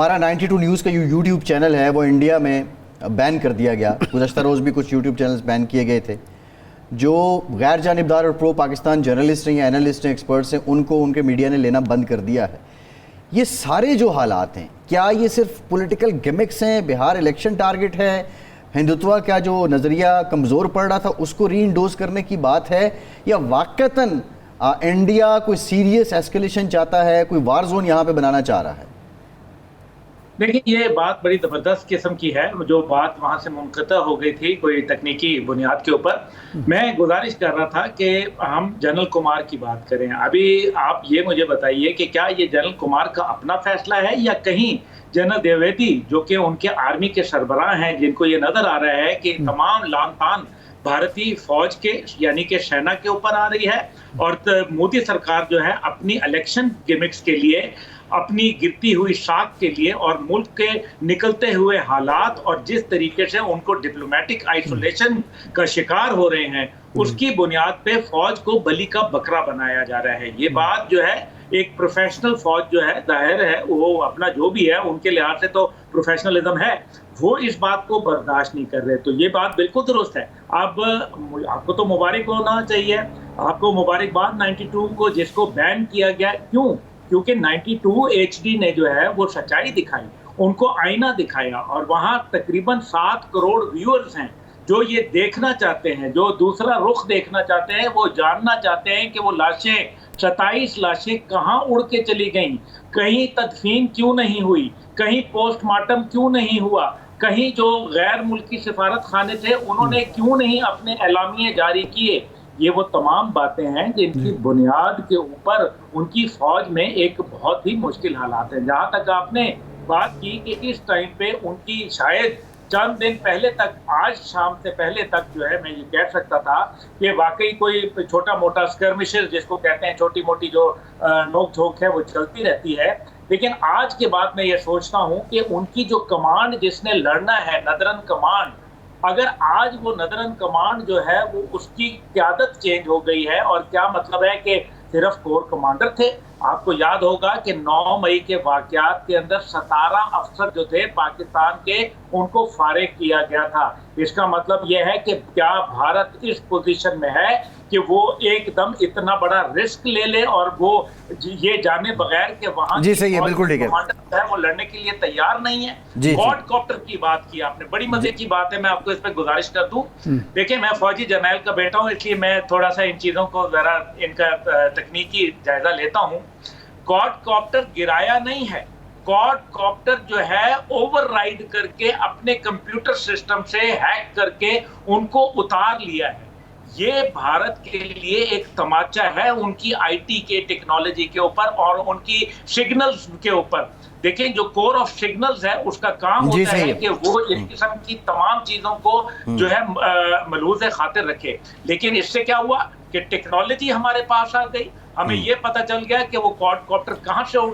हमारा 92 न्यूज़ का YouTube channel है वो इंडिया में बैन कर दिया गया। गुज़श्ता रोज़ भी कुछ यूट्यूब चैनल्स बैन किए गए थे। जो गैर जानिबदार और प्रो पाकिस्तान जर्नलिस्ट हैं या एनालिस्ट हैं, एक्सपर्ट्स हैं, उनको उनके मीडिया ने लेना बंद कर दिया है। ये सारे जो हालात हैं, क्या ये सिर्फ पॉलिटिकल गिमिक्स हैं? बिहार इलेक्शन टारगेट है? हिंदुत्व का जो नज़रिया कमज़ोर पड़ रहा था उसको रीइंडोज करने की बात है, या वाकईतन इंडिया कोई सीरियस एस्केलेशन चाहता है, कोई वार जोन यहाँ पे बनाना चाह रहा है? देखिए, ये बात बड़ी ज़बरदस्त किस्म की है। जो बात वहाँ से मुनक़ता हो गई थी कोई तकनीकी बुनियाद के ऊपर, मैं गुजारिश कर रहा था कि हम जनरल कुमार की बात करें। अभी आप ये मुझे बताइए कि क्या ये जनरल कुमार का अपना फैसला है या कहीं जनरल द्विवेदी जो कि उनके आर्मी के सरबराह हैं, जिनको ये नज़र आ रहा है कि तमाम लानतान भारतीय फौज के यानी कि सेना के ऊपर आ रही है, और मोदी सरकार जो है अपनी इलेक्शन गिमिक्स के लिए, अपनी गिरती हुई साख के लिए और मुल्क के निकलते हुए हालात और जिस तरीके से उनको डिप्लोमेटिक आइसोलेशन का शिकार हो रहे हैं, उसकी बुनियाद पे फौज को बलि का बकरा बनाया जा रहा है। ये बात जो है, एक प्रोफेशनल फौज जो है, जाहिर है वो अपना जो भी है उनके लिहाज से तो प्रोफेशनलिज्म है, वो इस बात को बर्दाश्त नहीं कर रहे। तो ये बात बिल्कुल दुरुस्त है। अब आपको तो मुबारक होना चाहिए, आपको मुबारकबाद 92 को जिसको बैन किया गया। क्यों? क्योंकि 92 HD ने जो है वो सच्चाई दिखाई, उनको आईना दिखाया, और वहाँ तकरीबन 7 करोड़ व्यूअर्स हैं जो ये देखना चाहते हैं, जो दूसरा रुख देखना चाहते हैं, वो जानना चाहते हैं कि वो लाशें, 27 लाशें कहाँ उड़ के चली गईं, कहीं तदफीन क्यों नहीं हुई, कहीं पोस्टमार्टम क्यों नहीं हुआ, कहीं जो गैर मुल्की सिफारत खाने थे उन्होंने क्यों नहीं अपने एलामिये जारी किए। ये वो तमाम बातें हैं जिनकी बुनियाद के ऊपर उनकी फौज में एक बहुत ही मुश्किल हालात है। जहाँ तक आपने बात की कि इस टाइम पे उनकी शायद चंद दिन पहले तक, आज शाम से पहले तक जो है, मैं ये कह सकता था कि वाकई कोई छोटा मोटा स्कर्मिशेस जिसको कहते हैं, छोटी मोटी जो नोक झोंक है वो चलती रहती है। लेकिन आज के बाद मैं ये सोचता हूँ कि उनकी जो कमांड जिसने लड़ना है, नदरन कमांड, अगर आज वो नदरन कमांड जो है वो उसकी क़यादत चेंज हो गई है, और क्या मतलब है कि सिर्फ कोर कमांडर थे। आपको याद होगा कि 9 मई के वाक़यात के अंदर 17 अफसर जो थे पाकिस्तान के, उनको फारिग किया गया था। इसका मतलब यह है कि क्या भारत इस पोजीशन में है कि वो एकदम इतना बड़ा रिस्क ले ले और वो ये जाने बगैर कि वहाँ जी सही है, बिल्कुल ठीक है, कमांडर है वो लड़ने के लिए तैयार नहीं है। क्वाड कॉप्टर की बात की आपने, बड़ी मजे की बात है, मैं आपको इस पर गुजारिश कर दूं। देखिए, मैं फौजी जर्नैल का बेटा हूं, इसलिए मैं थोड़ा सा इन चीजों को जरा इनका तकनीकी जायजा लेता हूं। क्वाड कॉप्टर गिराया नहीं है, क्वाड कॉप्टर जो है ओवरराइड करके अपने कंप्यूटर सिस्टम से हैक करके उनको उतार लिया है। ये भारत के लिए एक तमाचा है उनकी आईटी के टेक्नोलॉजी के ऊपर और उनकी सिग्नल्स के ऊपर। देखें, जो कोर ऑफ सिग्नल्स है उसका काम होता है कि वो इस किस्म की तमाम चीजों को जो है मलूज़ खातिर रखे। लेकिन इससे क्या हुआ कि टेक्नोलॉजी हमारे पास आ गई, हमें ये पता चल गया कि वो क्वाड कॉप्टर कहाँ से उड़